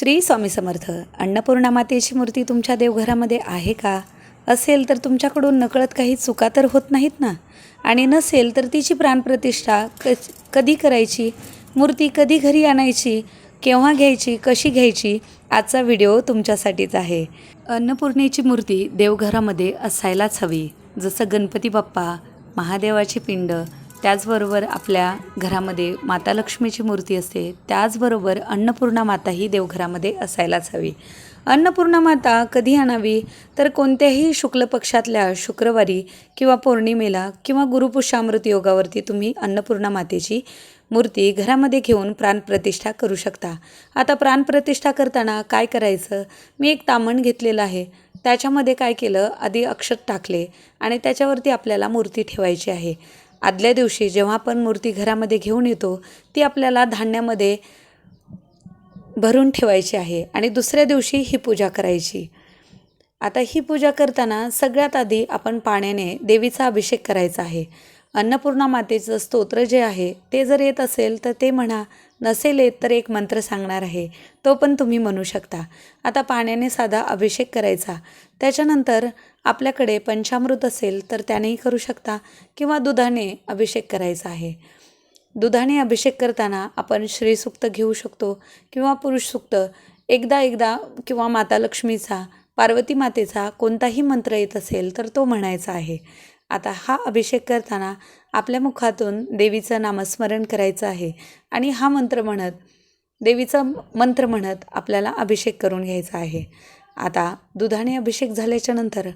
श्री स्वामी समर्थ. अन्नपूर्णा मातेची मूर्ती तुमच्या देवघरामध्ये आहे का? असेल तर तुमच्याकडून नकळत काही चुका तर होत नाहीत ना? आणि नसेल तर तिची प्राणप्रतिष्ठा कधी करायची, मूर्ती कधी घरी आणायची, केव्हा घ्यायची, कशी घ्यायची, आजचा व्हिडिओ तुमच्यासाठीच आहे. अन्नपूर्णेची मूर्ती देवघरामध्ये असायलाच हवी. जसं गणपती बाप्पा, महादेवाची पिंड, त्याचबरोबर आपल्या घरामध्ये माता लक्ष्मीची मूर्ती असते, त्याचबरोबर अन्नपूर्णा माता ही देवघरामध्ये असायलाच हवी. अन्नपूर्णा माता कधी आणावी तर कोणत्याही शुक्ल पक्षातल्या शुक्रवारी किंवा पौर्णिमेला किंवा गुरुपुष्यामृत योगावरती तुम्ही अन्नपूर्णा मातेची मूर्ती घरामध्ये घेऊन प्राणप्रतिष्ठा करू शकता. आता प्राणप्रतिष्ठा करताना काय करायचं, मी एक तामण घेतलेलं आहे, त्याच्यामध्ये काय केलं, आधी अक्षत टाकले आणि त्याच्यावरती आपल्याला मूर्ती ठेवायची आहे. आदल्या दिवशी जेव्हा आपण मूर्ती घरामध्ये घेऊन येतो ती आपल्याला धान्यामध्ये भरून ठेवायची आहे आणि दुसऱ्या दिवशी ही पूजा करायची. आता ही पूजा करताना सगळ्यात आधी आपण पाण्याने देवीचा अभिषेक करायचा आहे. अन्नपूर्णा मातेचं स्तोत्र जे आहे ते जर येत असेल तर ते म्हणा, नसेल येत तर एक मंत्र सांगणार आहे, तो पण तुम्ही म्हणू शकता. आता पाण्याने साधा अभिषेक करायचा. त्याच्यानंतर आपल्याकडे पंचामृत असेल तर त्यानेही करू शकता किंवा दुधाने अभिषेक करायचा आहे. दुधाने अभिषेक करताना आपण श्रीसूक्त घेऊ शकतो किंवा पुरुष सूक्त, एकदा किंवा माता लक्ष्मीचा, पार्वती मातेचा कोणताही मंत्र येत असेल तर तो म्हणायचा आहे. आता हा अभिषेक करताना आपल्या मुखातून देवीचं नामस्मरण करायचं आहे आणि हा मंत्र म्हणत, देवीचं मंत्र म्हणत आपल्याला अभिषेक करून घ्यायचा आहे. आता दुधाने अभिषेक झाल्याच्या नंतर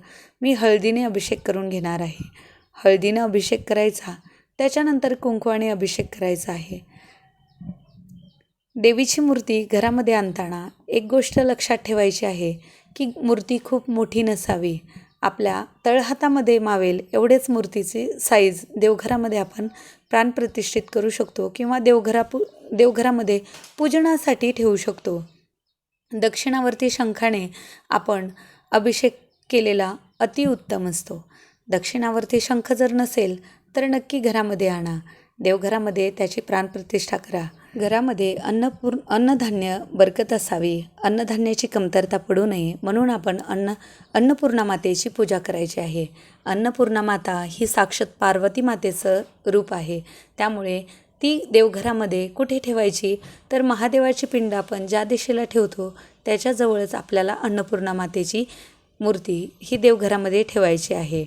मी हळदीने अभिषेक करून घेणार आहे. हळदीनं अभिषेक करायचा, त्याच्यानंतर कुंकवाने अभिषेक करायचा आहे. देवीची मूर्ती घरामध्ये आणताना एक गोष्ट लक्षात ठेवायची आहे की मूर्ती खूप मोठी नसावी. आपल्या तळहातामध्ये मावेल एवढेच मूर्तीची साईज देवघरामध्ये आपण प्राणप्रतिष्ठित करू शकतो किंवा देवघरामध्ये पूजनासाठी ठेवू शकतो. दक्षिणावर्ती शंखाने आपण अभिषेक केलेला अतिउत्तम असतो. दक्षिणावर्ती शंख जर नसेल तर नक्की घरामध्ये आणा, देवघरामध्ये त्याची प्राणप्रतिष्ठा करा. घरामध्ये अन्नधान्य बरकत असावी, अन्नधान्याची कमतरता पडू नये म्हणून आपण अन्नपूर्णा मातेची पूजा करायची आहे. अन्नपूर्णा माता ही साक्षात पार्वती मातेचं रूप आहे. त्यामुळे ती देवघरामध्ये कुठे ठेवायची तर महादेवाची पिंड आपण ज्या दिशेला ठेवतो त्याच्याजवळच आपल्याला अन्नपूर्णा मातेची मूर्ती ही देवघरामध्ये ठेवायची आहे.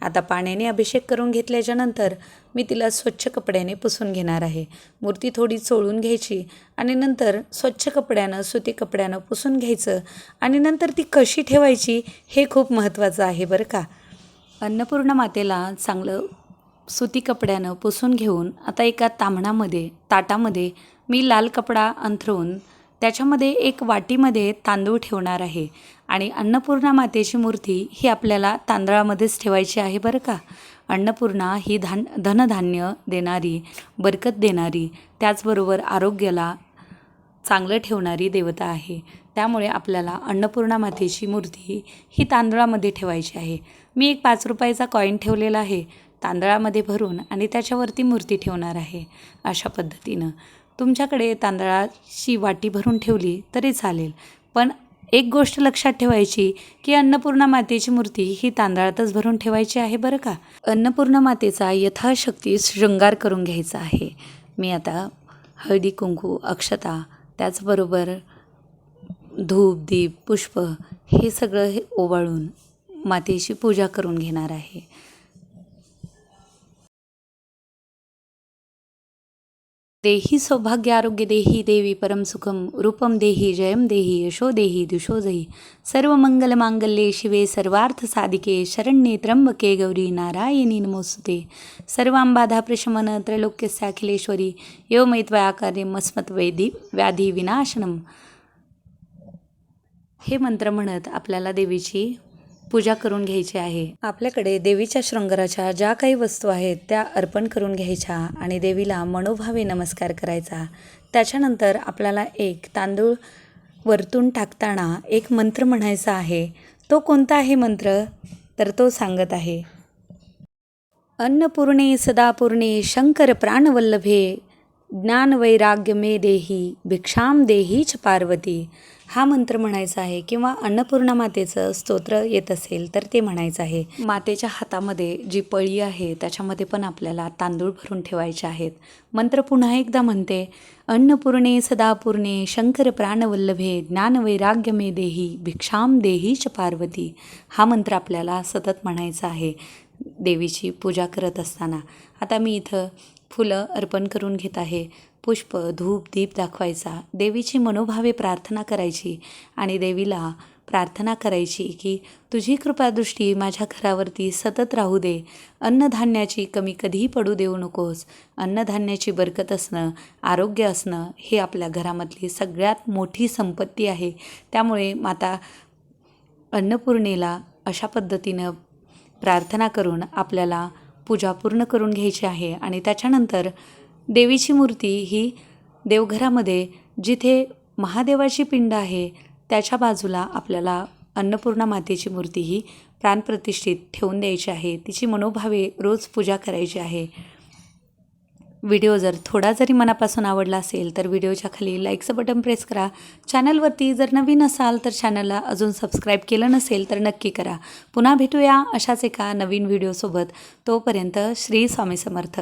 आता पाण्याने अभिषेक करून घेतल्याच्या नंतर मी तिला स्वच्छ कपड्याने पुसून घेणार आहे. मूर्ती थोडी चोळून घ्यायची आणि नंतर स्वच्छ कपड्यानं, सुती कपड्यानं पुसून घ्यायचं आणि नंतर ती कशी ठेवायची हे खूप महत्त्वाचं आहे बरं का. अन्नपूर्णा मातेला चांगलं सुती कपड्यानं पुसून घेऊन आता एका ताटामध्ये मी लाल कपडा अंथरून त्याच्यामध्ये एक वाटीमध्ये तांदूळ ठेवणार आहे आणि अन्नपूर्णा मातेची मूर्ती ही आपल्याला तांदळामध्येच ठेवायची आहे बरं का. अन्नपूर्णा ही धनधान्य देणारी, बरकत देणारी, त्याचबरोबर आरोग्याला चांगलं ठेवणारी देवता आहे. त्यामुळे आपल्याला अन्नपूर्णा मातेची मूर्ती ही तांदळामध्ये ठेवायची आहे. मी एक 5 रुपयाचा कॉईन ठेवलेला आहे तांदळामध्ये भरून आणि त्याच्यावरती मूर्ती ठेवणार आहे. अशा पद्धतीनं तुमच्याकडे तांदळाची वाटी भरून ठेवली तरी चालेल, पण एक गोष्ट लक्षात ठेवायची की अन्नपूर्णा मातेची मूर्ती ही तांदळातच भरून ठेवायची आहे बरं का. अन्नपूर्णा मातेचा यथाशक्ती शृंगार करून घ्यायचा आहे. मी आता हळदी, कुंकू, अक्षता, त्याचबरोबर धूप, दीप, पुष्प हे सगळं ओवाळून मातेची पूजा करून घेणार आहे. देही सौभाग्य आरोग्य देही देवी परम सुखम रूपम देही जयम देही यशो देही दिशो जही सर्वमंगल मांगल्ये शिवे सर्वार्थ साधिके शरण्ये त्र्यंबके गौरी नारायणी नमोस्तुते सर्वांबाधा प्रशमन त्रैलोक्यस्याखिलेश्वरी एवमैत्वया कार्यम अस्मत् व्याधी विनाशनम. हे मंत्र म्हणत आपल्याला देवीची पूजा करून घ्यायची आहे. आपल्याकडे देवीच्या शृंगाराच्या ज्या काही वस्तू आहेत त्या अर्पण करून घ्यायच्या आणि देवीला मनोभावे नमस्कार करायचा. त्याच्यानंतर आपल्याला एक तांदूळ वरतून टाकताना एक मंत्र म्हणायचा आहे. तो कोणता आहे मंत्र तर तो सांगत आहे, अन्नपूर्णे सदापूर्णे शंकर प्राणवल्लभे ज्ञानवैराग्य मे देही भिक्षाम देही च पार्वती. हा मंत्र म्हणायचा आहे किंवा अन्नपूर्णा मातेचं स्तोत्र येत असेल तर ते म्हणायचं आहे. मातेच्या हातामध्ये जी पळी आहे त्याच्यामध्ये पण आपल्याला तांदूळ भरून ठेवायचे आहेत. मंत्र पुन्हा एकदा म्हणते, अन्नपूर्णे सदापूर्णे शंकर प्राणवल्लभे ज्ञानवैराग्य मे देही भिक्षाम देही च पार्वती. हा मंत्र आपल्याला सतत म्हणायचा आहे देवीची पूजा करत असताना. आता मी इथं फुलं अर्पण करून घेत आहे. पुष्प, धूप, दीप दाखवायचा, देवीची मनोभावे प्रार्थना करायची आणि देवीला प्रार्थना करायची की तुझी कृपादृष्टी माझ्या घरावरती सतत राहू दे. अन्नधान्याची कमी कधीही पडू देऊ नकोस. अन्नधान्याची बरकत असणं, आरोग्य असणं हे आपल्या घरामधली सगळ्यात मोठी संपत्ती आहे. त्यामुळे माता अन्नपूर्णेला अशा पद्धतीनं प्रार्थना करून आपल्याला पूजा पूर्ण करून घ्यायची आहे. आणि त्याच्यानंतर देवीची मूर्ती ही देवघरामध्ये जिथे महादेवाची पिंड आहे त्याच्या बाजूला आपल्याला अन्नपूर्णा मातेची मूर्ती ही प्राणप्रतिष्ठित ठेवून द्यायची आहे. तिची मनोभावे रोज पूजा करायची आहे. व्हिडिओ जर थोडा जरी मनापासून आवडला असेल तर व्हिडिओच्या खाली लाईकचं बटन प्रेस करा. चॅनलवरती जर नवीन असाल तर चॅनलला अजून सबस्क्राईब केलं नसेल तर नक्की करा. पुन्हा भेटूया अशाच एका नवीन व्हिडिओसोबत. तोपर्यंत श्री स्वामी समर्थ.